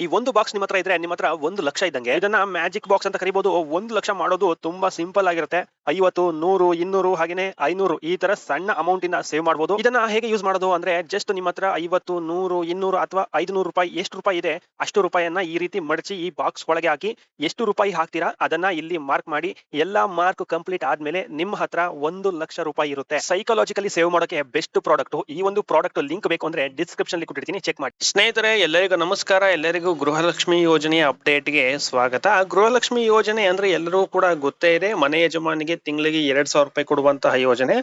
ಈ ಒಂದು ಬಾಕ್ಸ್ ನಿಮ್ಮ ಹತ್ರ ಇದ್ರೆ ನಿಮ್ಮ ಹತ್ರ 1,00,000 ಇದ್ದಂಗೆ. ಇದನ್ನ ಮ್ಯಾಜಿಕ್ ಬಾಕ್ಸ್ ಅಂತ ಕರಿಬಹುದು. 1,00,000 ಮಾಡೋದು ತುಂಬಾ ಸಿಂಪಲ್ ಆಗಿರುತ್ತೆ. 50, 100, 200 ಹಾಗೇನೆ 500 ಈ ತರ ಸಣ್ಣ ಅಮೌಂಟ್ ಇಂದ ಸೇವ್ ಮಾಡಬಹುದು. ಇದನ್ನ ಹೇಗೆ ಯೂಸ್ ಮಾಡೋದು ಅಂದ್ರೆ ಜಸ್ಟ್ ನಿಮ್ಮ ಹತ್ರ 50, 100, 200 ಅಥವಾ 500 ರೂಪಾಯಿ ಎಷ್ಟು ರೂಪಾಯಿ ಇದೆ ಅಷ್ಟು ರೂಪಾಯಿಯನ್ನ ಈ ರೀತಿ ಮಡಚಿ ಈ ಬಾಕ್ಸ್ ಒಳಗೆ ಹಾಕಿ ಎಷ್ಟು ರೂಪಾಯಿ ಹಾಕ್ತೀರಾ ಅದನ್ನ ಇಲ್ಲಿ ಮಾರ್ಕ್ ಮಾಡಿ. ಎಲ್ಲಾ ಮಾರ್ಕ್ ಕಂಪ್ಲೀಟ್ ಆದ್ಮೇಲೆ ನಿಮ್ಮ ಹತ್ರ 1,00,000 ರೂಪಾಯಿ ಇರುತ್ತೆ. ಸೈಕಾಲಜಿಕಲಿ ಸೇವ್ ಮಾಡೋಕೆ ಬೆಸ್ಟ್ ಪ್ರಾಡಕ್ಟ್. ಈ ಒಂದು ಪ್ರಾಡಕ್ಟ್ ಲಿಂಕ್ ಬೇಕು ಅಂದ್ರೆ ಡಿಸ್ಕ್ರಿಪ್ಷನ್ ಅಲ್ಲಿ ಕೊಟ್ಟಿರ್ತೀನಿ, ಚೆಕ್ ಮಾಡಿ. ಸ್ನೇಹಿತರೆ ಎಲ್ಲರಿಗೂ ನಮಸ್ಕಾರ. ಎಲ್ಲರಿಗೂ ಗೃಹಲಕ್ಷ್ಮಿ ಯೋಜನೆಯ ಅಪ್ಡೇಟ್ಗೆ ಸ್ವಾಗತ. ಗೃಹಲಕ್ಷ್ಮಿ ಯೋಜನೆ ಅಂದ್ರೆ ಎಲ್ಲರೂ ಕೂಡ ಗೊತ್ತೇ ಇದೆ. ಮನೆ ಯಜಮಾನಿಗೆ ತಿಂಗಳಿಗೆ 2,000 ರೂಪಾಯಿ ಕೊಡುವಂತಹ ಯೋಜನೆ.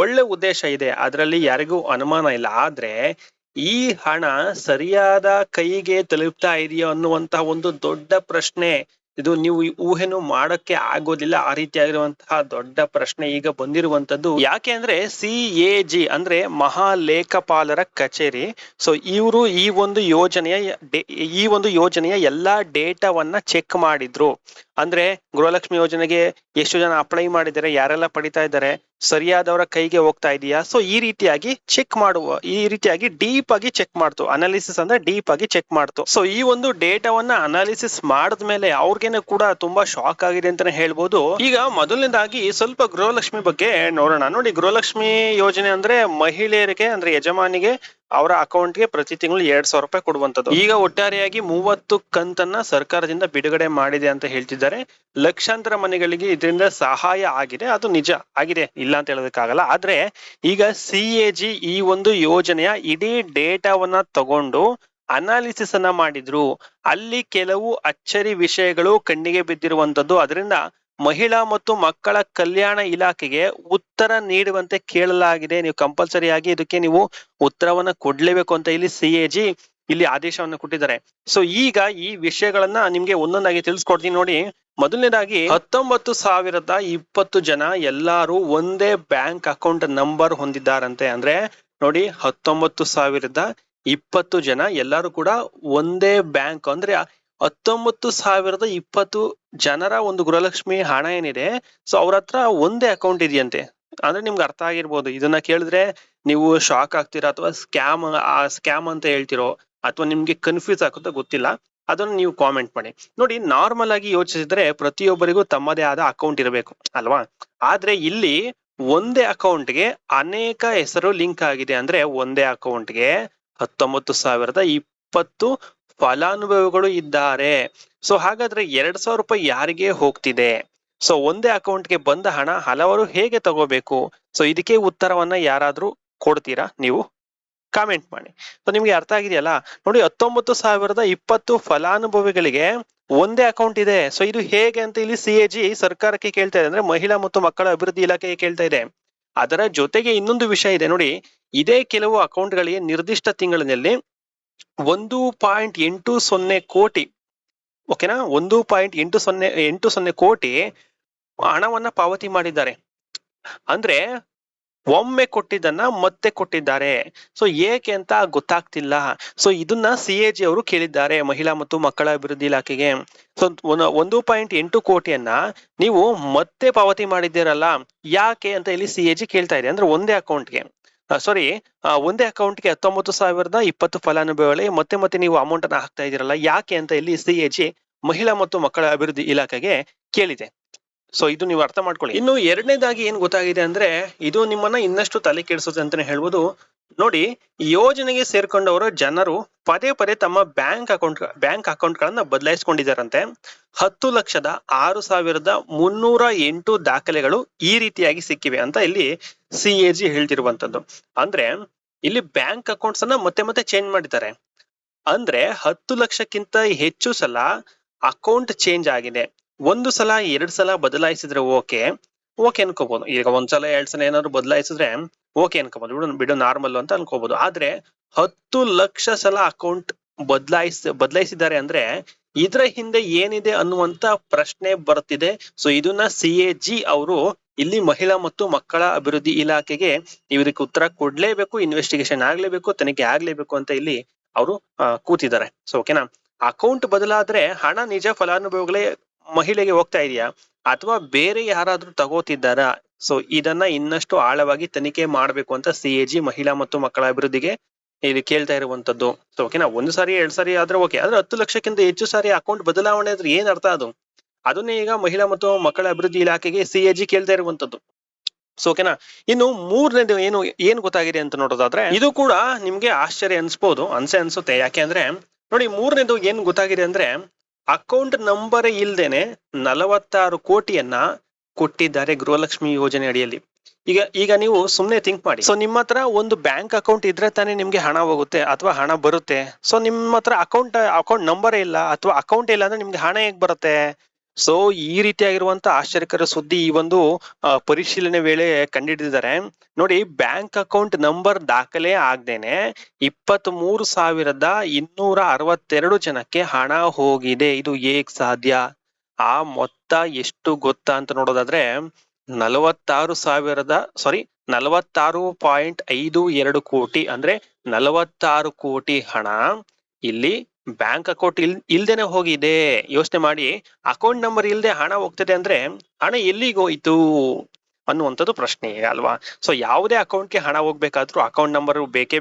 ಒಳ್ಳೆ ಉದ್ದೇಶ ಇದೆ, ಅದರಲ್ಲಿ ಯಾರಿಗೂ ಅನುಮಾನ ಇಲ್ಲ. ಆದ್ರೆ ಈ ಹಣ ಸರಿಯಾದ ಕೈಗೆ ತಲುಪ್ತಾ ಇದೆಯೋ ಅನ್ನುವಂತಹ ಒಂದು ದೊಡ್ಡ ಪ್ರಶ್ನೆ. ಇದು ನೀವು ಊಹೆನು ಮಾಡಕ್ಕೆ ಆಗೋದಿಲ್ಲ. ಆ ರೀತಿಯಾಗಿರುವಂತಹ ದೊಡ್ಡ ಪ್ರಶ್ನೆ ಈಗ ಬಂದಿರುವಂತದ್ದು. ಯಾಕೆ ಅಂದ್ರೆ CAG ಅಂದ್ರೆ ಮಹಾಲೇಖಪಾಲರ ಕಚೇರಿ. ಸೊ ಇವರು ಈ ಒಂದು ಯೋಜನೆಯ ಎಲ್ಲಾ ಡೇಟಾವನ್ನ ಚೆಕ್ ಮಾಡಿದ್ರು. ಅಂದ್ರೆ ಗೃಹಲಕ್ಷ್ಮಿ ಯೋಜನೆಗೆ ಎಷ್ಟು ಜನ ಅಪ್ಲೈ ಮಾಡಿದ್ದಾರೆ, ಯಾರೆಲ್ಲ ಪಡಿತಾ ಇದ್ದಾರೆ, ಸರಿಯಾದವರ ಕೈಗೆ ಹೋಗ್ತಾ ಇದೆಯಾ. ಸೊ ಈ ರೀತಿಯಾಗಿ ಡೀಪ್ ಆಗಿ ಚೆಕ್ ಮಾಡ್ತು. ಅನಾಲಿಸಿಸ್ ಅಂದ್ರೆ ಡೀಪ್ ಆಗಿ ಚೆಕ್ ಮಾಡ್ತು. ಸೊ ಈ ಒಂದು ಡೇಟಾವನ್ನ ಅನಾಲಿಸಿಸ್ ಮಾಡಿದ್ಮೇಲೆ ಅವ್ರಿಗೇನೆ ಕೂಡ ತುಂಬಾ ಶಾಕ್ ಆಗಿದೆ ಅಂತಾನೆ ಹೇಳ್ಬೋದು. ಈಗ ಮೊದಲನೇದಾಗಿ ಸ್ವಲ್ಪ ಗೃಹಲಕ್ಷ್ಮಿ ಬಗ್ಗೆ ನೋಡೋಣ. ನೋಡಿ, ಗೃಹಲಕ್ಷ್ಮಿ ಯೋಜನೆ ಅಂದ್ರೆ ಮಹಿಳೆಯರಿಗೆ ಅಂದ್ರೆ ಯಜಮಾನಿಗೆ ಅವರ ಅಕೌಂಟ್ಗೆ ಪ್ರತಿ ತಿಂಗಳು 2,000 ರೂಪಾಯಿ ಕೊಡುವಂತದ್ದು. ಈಗ ಒಟ್ಟಾರೆಯಾಗಿ 30 ಕಂತನ್ನ ಸರ್ಕಾರದಿಂದ ಬಿಡುಗಡೆ ಮಾಡಿದೆ ಅಂತ ಹೇಳ್ತಿದ್ದಾರೆ. ಲಕ್ಷಾಂತರ ಮನೆಗಳಿಗೆ ಇದರಿಂದ ಸಹಾಯ ಆಗಿದೆ, ಅದು ನಿಜ ಆಗಿದೆ, ಇಲ್ಲ ಅಂತ ಹೇಳೋದಕ್ಕಾಗಲ್ಲ. ಆದ್ರೆ ಈಗ CAG ಈ ಒಂದು ಯೋಜನೆಯ ಇಡೀ ಡೇಟಾವನ್ನ ತಗೊಂಡು ಅನಾಲಿಸಿಸ್ ಅನ್ನ ಮಾಡಿದ್ರು. ಅಲ್ಲಿ ಕೆಲವು ಅಚ್ಚರಿ ವಿಷಯಗಳು ಕಣ್ಣಿಗೆ ಬಿದ್ದಿರುವಂತದ್ದು. ಅದರಿಂದ ಮಹಿಳಾ ಮತ್ತು ಮಕ್ಕಳ ಕಲ್ಯಾಣ ಇಲಾಖೆಗೆ ಉತ್ತರ ನೀಡುವಂತೆ ಕೇಳಲಾಗಿದೆ. ನೀವು ಕಂಪಲ್ಸರಿ ಆಗಿ ಇದಕ್ಕೆ ನೀವು ಉತ್ತರವನ್ನ ಕೊಡ್ಲೇಬೇಕು ಅಂತ ಇಲ್ಲಿ CAG ಇಲ್ಲಿ ಆದೇಶವನ್ನು ಕೊಟ್ಟಿದ್ದಾರೆ. ಸೊ ಈಗ ಈ ವಿಷಯಗಳನ್ನ ನಿಮ್ಗೆ ಒಂದೊಂದಾಗಿ ತಿಳಿಸ್ಕೊಡ್ತೀನಿ ನೋಡಿ. ಮೊದಲನೇದಾಗಿ 19,020 ಜನ ಎಲ್ಲಾರು ಒಂದೇ ಬ್ಯಾಂಕ್ ಅಕೌಂಟ್ ನಂಬರ್ ಹೊಂದಿದ್ದಾರಂತೆ. ಅಂದ್ರೆ ನೋಡಿ, 19,020 ಜನ ಎಲ್ಲಾರು ಕೂಡ ಒಂದೇ ಬ್ಯಾಂಕ್ ಅಂದ್ರೆ 19,020 ಜನರ ಒಂದು ಗೃಹಲಕ್ಷ್ಮಿ ಹಣ ಏನಿದೆ, ಸೊ ಅವ್ರ ಹತ್ರ ಒಂದೇ ಅಕೌಂಟ್ ಇದೆಯಂತೆ. ಅಂದ್ರೆ ನಿಮ್ಗೆ ಅರ್ಥ ಆಗಿರ್ಬೋದು. ಇದನ್ನ ಕೇಳಿದ್ರೆ ನೀವು ಶಾಕ್ ಆಗ್ತೀರಾ ಅಥವಾ ಸ್ಕ್ಯಾಮ್ ಅಂತ ಹೇಳ್ತಿರೋ ಅಥವಾ ನಿಮ್ಗೆ ಕನ್ಫ್ಯೂಸ್ ಆಗುತ್ತೋ ಗೊತ್ತಿಲ್ಲ. ಅದನ್ನು ನೀವು ಕಾಮೆಂಟ್ ಮಾಡಿ. ನೋಡಿ, ನಾರ್ಮಲ್ ಆಗಿ ಯೋಚಿಸಿದ್ರೆ ಪ್ರತಿಯೊಬ್ಬರಿಗೂ ತಮ್ಮದೇ ಆದ ಅಕೌಂಟ್ ಇರಬೇಕು ಅಲ್ವಾ. ಆದ್ರೆ ಇಲ್ಲಿ ಒಂದೇ ಅಕೌಂಟ್ಗೆ ಅನೇಕ ಹೆಸರು ಲಿಂಕ್ ಆಗಿದೆ. ಅಂದ್ರೆ ಒಂದೇ ಅಕೌಂಟ್ಗೆ 19,020 ಫಲಾನುಭವಿಗಳು ಇದ್ದಾರೆ. ಸೊ ಹಾಗಾದ್ರೆ 2,000 ರೂಪಾಯಿ ಯಾರಿಗೆ ಹೋಗ್ತಿದೆ? ಸೊ ಒಂದೇ ಅಕೌಂಟ್ಗೆ ಬಂದ ಹಣ ಹಲವರು ಹೇಗೆ ತಗೋಬೇಕು? ಸೊ ಇದಕ್ಕೆ ಉತ್ತರವನ್ನ ಯಾರಾದ್ರೂ ಕೊಡ್ತೀರಾ? ನೀವು ಕಾಮೆಂಟ್ ಮಾಡಿ. ಸೊ ನಿಮ್ಗೆ ಅರ್ಥ ಆಗಿದೆಯಲ್ಲ. ನೋಡಿ, 19,020 ಫಲಾನುಭವಿಗಳಿಗೆ ಒಂದೇ ಅಕೌಂಟ್ ಇದೆ. ಸೊ ಇದು ಹೇಗೆ ಅಂತ ಇಲ್ಲಿ CAG ಸರ್ಕಾರಕ್ಕೆ ಕೇಳ್ತಾ ಇದೆ, ಅಂದ್ರೆ ಮಹಿಳಾ ಮತ್ತು ಮಕ್ಕಳ ಅಭಿವೃದ್ಧಿ ಇಲಾಖೆಗೆ ಕೇಳ್ತಾ ಇದೆ. ಅದರ ಜೊತೆಗೆ ಇನ್ನೊಂದು ವಿಷಯ ಇದೆ ನೋಡಿ. ಇದೇ ಕೆಲವು ಅಕೌಂಟ್ಗಳಿಗೆ ನಿರ್ದಿಷ್ಟ ತಿಂಗಳಿನಲ್ಲಿ 1.80 ಕೋಟಿ, ಓಕೆನಾ, 1.80 ಕೋಟಿ ಹಣವನ್ನ ಪಾವತಿ ಮಾಡಿದ್ದಾರೆ. ಅಂದ್ರೆ ಒಮ್ಮೆ ಕೊಟ್ಟಿದ್ದನ್ನ ಮತ್ತೆ ಕೊಟ್ಟಿದ್ದಾರೆ. ಸೊ ಏಕೆ ಅಂತ ಗೊತ್ತಾಗ್ತಿಲ್ಲ. ಸೊ ಇದನ್ನ CAG ಅವರು ಕೇಳಿದ್ದಾರೆ ಮಹಿಳಾ ಮತ್ತು ಮಕ್ಕಳ ಅಭಿವೃದ್ಧಿ ಇಲಾಖೆಗೆ. ಸೊ 1.8 ಕೋಟಿಯನ್ನ ನೀವು ಮತ್ತೆ ಪಾವತಿ ಮಾಡಿದ್ದೀರಲ್ಲ, ಯಾಕೆ ಅಂತ ಇಲ್ಲಿ CAG ಕೇಳ್ತಾ ಇದೆ. ಅಂದ್ರೆ ಒಂದೇ ಅಕೌಂಟ್ಗೆ ಒಂದೇ ಅಕೌಂಟ್ಗೆ 19,020 ಫಲಾನುಭವಿಗಳಿಗೆ ಮತ್ತೆ ನೀವು ಅಮೌಂಟ್ ಅನ್ನ ಹಾಕ್ತಾ ಇದೀರಲ್ಲ, ಯಾಕೆ ಅಂತ ಇಲ್ಲಿ CAG ಮಹಿಳಾ ಮತ್ತು ಮಕ್ಕಳ ಅಭಿವೃದ್ಧಿ ಇಲಾಖೆಗೆ ಕೇಳಿದೆ. ಸೊ ಇದು ನೀವು ಅರ್ಥ ಮಾಡ್ಕೊಳ್ಳಿ. ಇನ್ನು ಎರಡನೇದಾಗಿ ಏನ್ ಗೊತ್ತಾಗಿದೆ ಅಂದ್ರೆ ಇದು ನಿಮ್ಮನ್ನ ಇನ್ನಷ್ಟು ತಲೆ ಕೆಡಿಸುತ್ತೆ ಅಂತಾನೆ ಹೇಳ್ಬೋದು. ನೋಡಿ, ಯೋಜನೆಗೆ ಸೇರ್ಕೊಂಡವರು ಜನರು ಪದೇ ತಮ್ಮ ಬ್ಯಾಂಕ್ ಅಕೌಂಟ್ ಗಳನ್ನ ಬದಲಾಯಿಸಿಕೊಂಡಿದ್ದಾರಂತೆ. 10,06,308 ದಾಖಲೆಗಳು ಈ ರೀತಿಯಾಗಿ ಸಿಕ್ಕಿವೆ ಅಂತ ಇಲ್ಲಿ CAG ಹೇಳ್ತಿರುವಂತದ್ದು. ಅಂದ್ರೆ ಇಲ್ಲಿ ಬ್ಯಾಂಕ್ ಅಕೌಂಟ್ಸ್ ಅನ್ನ ಮತ್ತೆ ಚೇಂಜ್ ಮಾಡಿದ್ದಾರೆ. ಅಂದ್ರೆ 10 ಲಕ್ಷಕ್ಕಿಂತ ಹೆಚ್ಚು ಸಲ ಅಕೌಂಟ್ ಚೇಂಜ್ ಆಗಿದೆ. ಒಂದು ಸಲ 2 ಸಲ ಬದಲಾಯಿಸಿದ್ರೆ ಓಕೆ ಅನ್ಕೋಬಹುದು. ಈಗ ಒಂದ್ಸಲ 2 ಸಲ ಏನಾದ್ರು ಬದಲಾಯಿಸಿದ್ರೆ ಓಕೆ ಅನ್ಕೋಬಹುದು, ಬಿಡು ನಾರ್ಮಲ್ ಅಂತ ಅನ್ಕೋಬಹುದು. ಆದ್ರೆ 10 ಲಕ್ಷ ಸಲ ಅಕೌಂಟ್ ಬದಲಾಯಿಸಿದ್ದಾರೆ ಅಂದ್ರೆ ಇದ್ರ ಹಿಂದೆ ಏನಿದೆ ಅನ್ನುವಂತ ಪ್ರಶ್ನೆ ಬರ್ತಿದೆ. ಸೊ ಇದನ್ನ CAG ಅವರು ಇಲ್ಲಿ ಮಹಿಳಾ ಮತ್ತು ಮಕ್ಕಳ ಅಭಿವೃದ್ಧಿ ಇಲಾಖೆಗೆ ಇದಕ್ಕೆ ಉತ್ತರ ಕೊಡ್ಲೇಬೇಕು, ಇನ್ವೆಸ್ಟಿಗೇಷನ್ ಆಗ್ಲೇಬೇಕು, ತನಿಖೆ ಆಗ್ಲೇಬೇಕು ಅಂತ ಇಲ್ಲಿ ಅವರು ಕೂತಿದ್ದಾರೆ. ಸೊ ಓಕೆನಾ, ಅಕೌಂಟ್ ಬದಲಾದ್ರೆ ಹಣ ನಿಜ ಫಲಾನುಭವಿಗಳೇ ಮಹಿಳೆಗೆ ಹೋಗ್ತಾ ಇದೆಯಾ ಅಥವಾ ಬೇರೆ ಯಾರಾದ್ರೂ ತಗೋತಿದ್ದಾರಾ? ಸೊ ಇದನ್ನ ಇನ್ನಷ್ಟು ಆಳವಾಗಿ ತನಿಖೆ ಮಾಡಬೇಕು ಅಂತ CAG ಮಹಿಳಾ ಮತ್ತು ಮಕ್ಕಳ ಅಭಿವೃದ್ಧಿಗೆ ಇಲ್ಲಿ ಕೇಳ್ತಾ ಇರುವಂತದ್ದು. ಸೊ ಓಕೆನಾ, ಒಂದು ಸಾರಿ ಎರಡ್ ಸಾರಿ ಆದ್ರೆ ಓಕೆ, ಆದ್ರೆ 10 ಲಕ್ಷಕ್ಕಿಂತ ಹೆಚ್ಚು ಸಾರಿ ಅಕೌಂಟ್ ಬದಲಾವಣೆ ಆದ್ರೆ ಏನ್ ಅರ್ಥ ಅದು? ಅದನ್ನೇ ಈಗ ಮಹಿಳಾ ಮತ್ತು ಮಕ್ಕಳ ಅಭಿವೃದ್ಧಿ ಇಲಾಖೆಗೆ CAG ಕೇಳ್ತಾ ಇರುವಂತದ್ದು. ಸೊ ಓಕೆನಾ, ಇನ್ನು ಮೂರನೇದು ಏನ್ ಗೊತ್ತಾಗಿದೆ ಅಂತ ನೋಡೋದಾದ್ರೆ, ಇದು ಕೂಡ ನಿಮ್ಗೆ ಆಶ್ಚರ್ಯ ಅನ್ಸ್ಬೋದು, ಅನ್ಸುತ್ತೆ. ಯಾಕೆ ಅಂದ್ರೆ ನೋಡಿ, ಮೂರನೇದು ಏನ್ ಗೊತ್ತಾಗಿದೆ ಅಂದ್ರೆ, ಅಕೌಂಟ್ ನಂಬರ್ ಇಲ್ದೇನೆ 46 ಕೋಟಿಯನ್ನ ಕೊಟ್ಟಿದ್ದಾರೆ ಗೃಹಲಕ್ಷ್ಮಿ ಯೋಜನೆ ಅಡಿಯಲ್ಲಿ. ಈಗ ನೀವು ಸುಮ್ನೆ ಥಿಂಕ್ ಮಾಡಿ. ಸೊ ನಿಮ್ಮ ಹತ್ರ ಒಂದು ಬ್ಯಾಂಕ್ ಅಕೌಂಟ್ ಇದ್ರೆ ತಾನೇ ನಿಮ್ಗೆ ಹಣ ಹೋಗುತ್ತೆ ಅಥವಾ ಹಣ ಬರುತ್ತೆ. ಸೊ ನಿಮ್ಮ ಹತ್ರ ಅಕೌಂಟ್ ನಂಬರ್ ಇಲ್ಲ ಅಥವಾ ಅಕೌಂಟ್ ಇಲ್ಲ ಅಂದ್ರೆ ನಿಮ್ಗೆ ಹಣ ಹೇಗ್ ಬರುತ್ತೆ? ಸೊ ಈ ರೀತಿಯಾಗಿರುವಂತ ಆಶ್ಚರ್ಯಕರ ಸುದ್ದಿ ಈ ಒಂದು ಪರಿಶೀಲನೆ ವೇಳೆ ಕಂಡುಹಿಡಿದಿದ್ದಾರೆ. ನೋಡಿ, ಬ್ಯಾಂಕ್ ಅಕೌಂಟ್ ನಂಬರ್ ದಾಖಲೆ ಆಗ್ದೇನೆ 23,262 ಜನಕ್ಕೆ ಹಣ ಹೋಗಿದೆ. ಇದು ಹೇಗ್ ಸಾಧ್ಯ? ಆ ಮೊತ್ತ ಎಷ್ಟು ಗೊತ್ತಾ ಅಂತ ನೋಡೋದಾದ್ರೆ 46.52 ಕೋಟಿ, ಅಂದ್ರೆ 46 ಕೋಟಿ ಹಣ ಇಲ್ಲಿ ಬ್ಯಾಂಕ್ ಅಕೌಂಟ್ ಇಲ್ದೇನೆ ಹೋಗಿದೆ. ಯೋಚನೆ ಮಾಡಿ, ಅಕೌಂಟ್ ನಂಬರ್ ಇಲ್ದೆ ಹಣ ಹೋಗ್ತದೆ ಅಂದ್ರೆ ಹಣ ಎಲ್ಲಿಗೆ ಹೋಯ್ತು ಅನ್ನುವಂಥದ್ದು ಪ್ರಶ್ನೆ ಅಲ್ವಾ? ಸೊ ಯಾವುದೇ ಅಕೌಂಟ್ಗೆ ಹಣ ಹೋಗ್ಬೇಕಾದ್ರೂ ಅಕೌಂಟ್ ನಂಬರ್ ಬೇಕೇ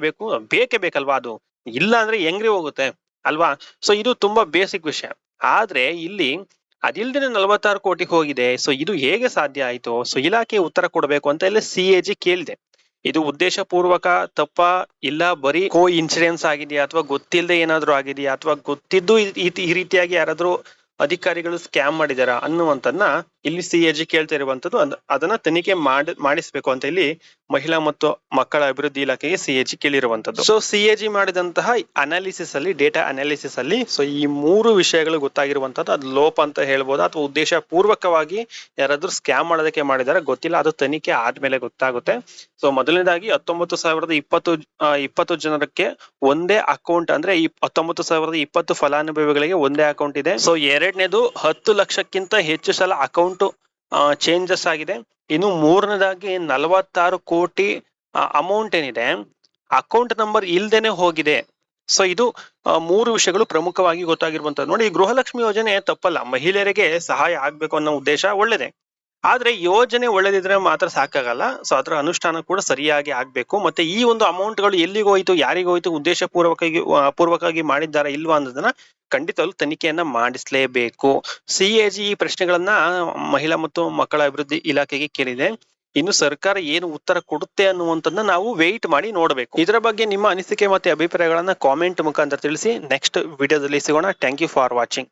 ಬೇಕಲ್ವಾ? ಅದು ಇಲ್ಲ ಅಂದ್ರೆ ಹೆಂಗ್ರಿ ಹೋಗುತ್ತೆ ಅಲ್ವಾ? ಸೊ ಇದು ತುಂಬಾ ಬೇಸಿಕ್ ವಿಷಯ. ಆದ್ರೆ ಇಲ್ಲಿ ಅದಿಲ್ದೇನೆ 46 ಕೋಟಿ ಹೋಗಿದೆ. ಸೊ ಇದು ಹೇಗೆ ಸಾಧ್ಯ ಆಯ್ತು? ಸೊ ಇಲಾಖೆ ಉತ್ತರ ಕೊಡಬೇಕು ಅಂತ ಇಲ್ಲಿ CAG ಕೇಳಿದೆ. ಇದು ಉದ್ದೇಶ ಪೂರ್ವಕ ತಪ್ಪ, ಇಲ್ಲ ಬರೀ ಕೋ ಇನ್ಸಿಡೆನ್ಸ್ ಆಗಿದೆಯಾ, ಅಥವಾ ಗೊತ್ತಿಲ್ಲದೆ ಏನಾದ್ರು ಆಗಿದೆಯಾ, ಅಥವಾ ಗೊತ್ತಿದ್ದು ಈ ರೀತಿಯಾಗಿ ಯಾರಾದ್ರೂ ಅಧಿಕಾರಿಗಳು ಸ್ಕ್ಯಾಮ್ ಮಾಡಿದಾರ ಅನ್ನುವಂತನ್ನ ಇಲ್ಲಿ CAG ಕೇಳ್ತಾ ಇರುವಂತದ್ದು. ಅದನ್ನ ತನಿಖೆ ಮಾಡಿಸ್ಬೇಕು ಅಂತ ಇಲ್ಲಿ ಮಹಿಳಾ ಮತ್ತು ಮಕ್ಕಳ ಅಭಿವೃದ್ಧಿ ಇಲಾಖೆಗೆ CAG ಕೇಳಿರುವಂತದ್ದು. ಸೊ CAG ಮಾಡಿದಂತಹ ಡೇಟಾ ಅನಾಲಿಸಿಸ್ ಅಲ್ಲಿ ಸೊ ಈ 3 ವಿಷಯಗಳು ಗೊತ್ತಾಗಿರುವಂತದ್ದು. ಅದು ಲೋಪ ಅಂತ ಹೇಳ್ಬೋದು, ಅಥವಾ ಉದ್ದೇಶ ಪೂರ್ವಕವಾಗಿ ಯಾರಾದ್ರೂ ಸ್ಕ್ಯಾಮ್ ಮಾಡೋದಕ್ಕೆ ಮಾಡಿದಾರ ಗೊತ್ತಿಲ್ಲ, ಅದು ತನಿಖೆ ಆದ್ಮೇಲೆ ಗೊತ್ತಾಗುತ್ತೆ. ಸೊ ಮೊದಲನೇದಾಗಿ 19,020 ಜನರಕ್ಕೆ ಒಂದೇ ಅಕೌಂಟ್, ಅಂದ್ರೆ 19,020 ಫಲಾನುಭವಿಗಳಿಗೆ ಒಂದೇ ಅಕೌಂಟ್ ಇದೆ. ಸೊ ಎರಡನೇದು 10 ಲಕ್ಷಕ್ಕಿಂತ ಹೆಚ್ಚು ಸಲ ಅಕೌಂಟ್ ಚೇಂಜಸ್ ಆಗಿದೆ. ಇನ್ನು ಮೂರನೇದಾಗಿ 46 ಕೋಟಿ ಅಮೌಂಟ್ ಏನಿದೆ ಅಕೌಂಟ್ ನಂಬರ್ ಇಲ್ದೇನೆ ಹೋಗಿದೆ. ಸೊ ಇದು 3 ವಿಷಯಗಳು ಪ್ರಮುಖವಾಗಿ ಗೊತ್ತಾಗಿರುವಂತದ್ದು. ನೋಡಿ, ಗೃಹಲಕ್ಷ್ಮಿ ಯೋಜನೆ ತಪ್ಪಲ್ಲ, ಮಹಿಳೆಯರಿಗೆ ಸಹಾಯ ಆಗ್ಬೇಕು ಅನ್ನೋ ಉದ್ದೇಶ ಒಳ್ಳೇದೇ. ಆದ್ರೆ ಯೋಜನೆ ಒಳ್ಳೇದಿದ್ರೆ ಮಾತ್ರ ಸಾಕಾಗಲ್ಲ. ಸೊ ಅದರ ಅನುಷ್ಠಾನ ಕೂಡ ಸರಿಯಾಗಿ ಆಗ್ಬೇಕು. ಮತ್ತೆ ಈ ಒಂದು ಅಮೌಂಟ್ ಗಳು ಎಲ್ಲಿಗೆ ಹೋಯ್ತು, ಯಾರಿಗ ಹೋಯ್ತು, ಉದ್ದೇಶ ಪೂರ್ವಕವಾಗಿ ಮಾಡಿದ್ದಾರಾ ಇಲ್ವಾ ಅನ್ನೋದನ್ನ ಖಂಡಿತವಾಗ್ಲೂ ತನಿಖೆಯನ್ನ ಮಾಡಿಸ್ಲೇಬೇಕು. CAG ಈ ಪ್ರಶ್ನೆಗಳನ್ನ ಮಹಿಳಾ ಮತ್ತು ಮಕ್ಕಳ ಅಭಿವೃದ್ಧಿ ಇಲಾಖೆಗೆ ಕೇಳಿದೆ. ಇನ್ನು ಸರ್ಕಾರ ಏನು ಉತ್ತರ ಕೊಡುತ್ತೆ ಅನ್ನುವಂಥದ್ದನ್ನ ನಾವು ವೇಟ್ ಮಾಡಿ ನೋಡ್ಬೇಕು. ಇದರ ಬಗ್ಗೆ ನಿಮ್ಮ ಅನಿಸಿಕೆ ಮತ್ತೆ ಅಭಿಪ್ರಾಯಗಳನ್ನ ಕಾಮೆಂಟ್ ಮುಖಾಂತರ ತಿಳಿಸಿ. ನೆಕ್ಸ್ಟ್ ವಿಡಿಯೋದಲ್ಲಿ ಸಿಗೋಣ. Thank you for watching.